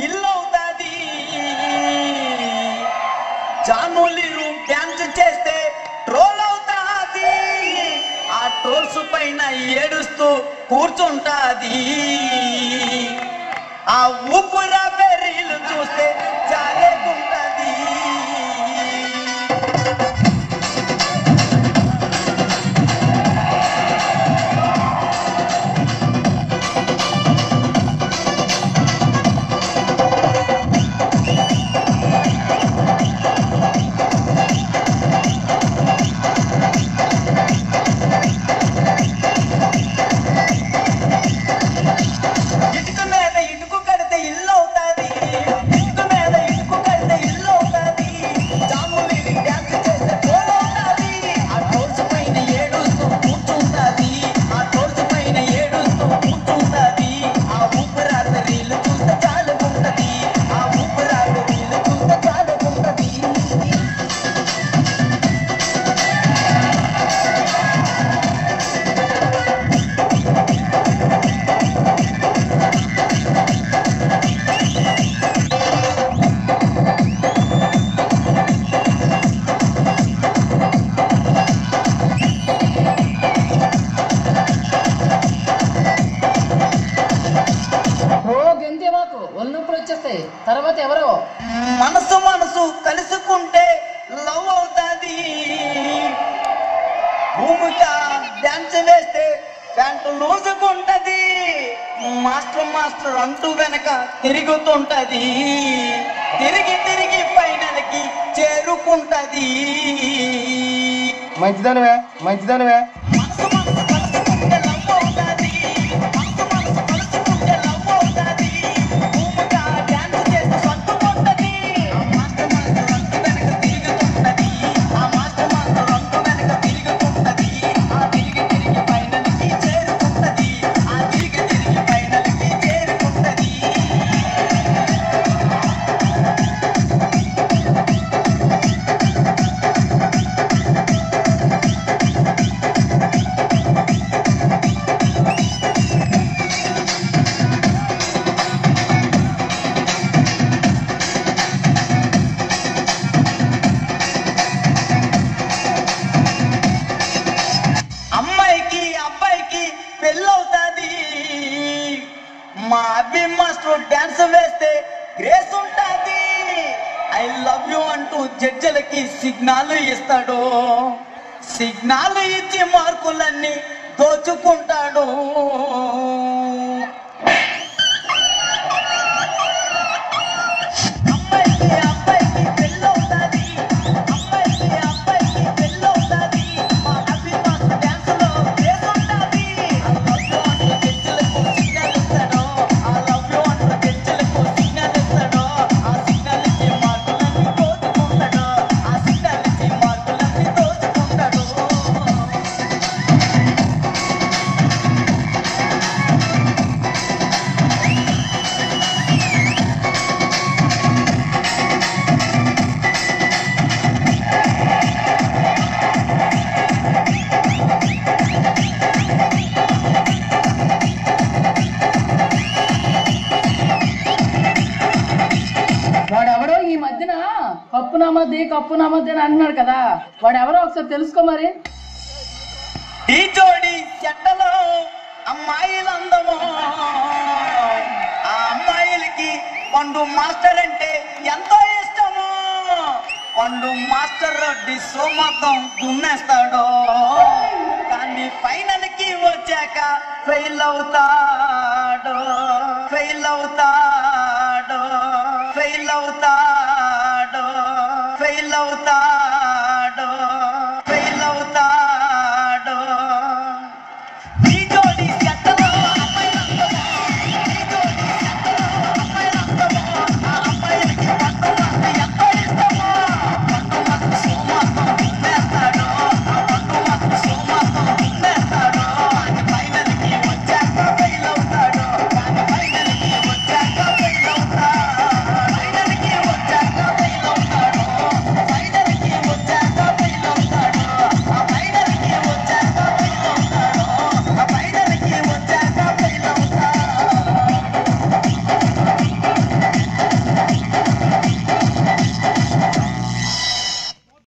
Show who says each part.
Speaker 1: ఇల్లు అవుతాది. జానులి room dance చేస్తే ట్రోల్ అవుతాది. ఆ ట్రోల్స్ పైన ఏడుస్తూ కూర్చుంటాది. ఆ ఊపురా బెర్రీలు చూస్తే జాలేకుంటది.
Speaker 2: తర్వాత ఎవరో
Speaker 1: మనసు మనసు కలుసుకుంటే లవ్ అవుతాది. భూమిగా డాన్స్ వేస్తే ప్యాంటు లూజుకుంటది. మాస్టర్ మాస్టర్ అంటూ వెనక తిరుగుతుంటది. తిరిగి తిరిగి ఫైనల్ కి చేరుకుంటది.
Speaker 3: మంచిదనవే మంచిదనవే.
Speaker 1: మనసు మనసు కలుసుకుంటే లవ్ అవుతాది. మనసు మనసు కలుసుకుంటే లవ్ అవుతాది. భూమిగా డాన్స్ చేస్తే సొంతుకుంటది. ఆ మాస్టర్ మాస్టర్ అంటూ వెనక తిరుగుతుంటది. ఆ మాస్టర్ మాస్టర్ అంటూ వెనక తిరుగుతుంటది. ఆ తిరిగి తిరిగి ఫైనల్ కి చేరుకుంటది. ఆ తిరిగి తిరిగి ఫైనల్ కి చేరుకుంటది. అమ్మాయికి అబ్బాయికి పెళ్ళవుతాది. మా అబ్బి మాస్టర్ డాన్స్ వేస్తే గ్రేస్ ఉంటాది. ఐ లవ్ యూ అంటూ జడ్జిలకి సిగ్నల్ ఇస్తాడు. సిగ్నల్ ఇచ్చి మార్కులన్నీ దోచుకుంటాడు. అమ్మాయికి అబ్బాయికి పెళ్ళవుతాది. అమ్మాయికి అబ్బాయికి పెళ్ళవుతాది. మా అబ్బి మాస్టర్ డాన్స్ లో గ్రేస్ ఉంటాది. I love you అంటూ జడ్జిలకు సిగ్నల్ ఇస్తాడు. I love you అంటూ జడ్జిలకు సిగ్నల్ ఇస్తాడు. ఆ సిగ్నల్ ఇచ్చి మార్కులన్నీ దోచుకుంటాడు. ఆ సిగ్నల్ ఇచ్చి మార్కులన్నీ దోచుకుంటాడు.
Speaker 2: వాడెవడో ఈ మధ్యన కప్పు నామద్ది అని అంటున్నాడు కదా, వాడెవరో ఒకసారి తెలుసుకో మరి.
Speaker 1: ఈ జోడి చెట్టలో అమ్మాయిలందమో. ఆ అమ్మాయిలకి పండు మాస్టర్ అంటే ఎంతో ఇష్టము. పండు మాస్టర్ డిస్సో మొత్తం దున్నేస్తాడు. కానీ ఫైనల్ కి వచ్చాక ఫెయిల్ అవుతాడు.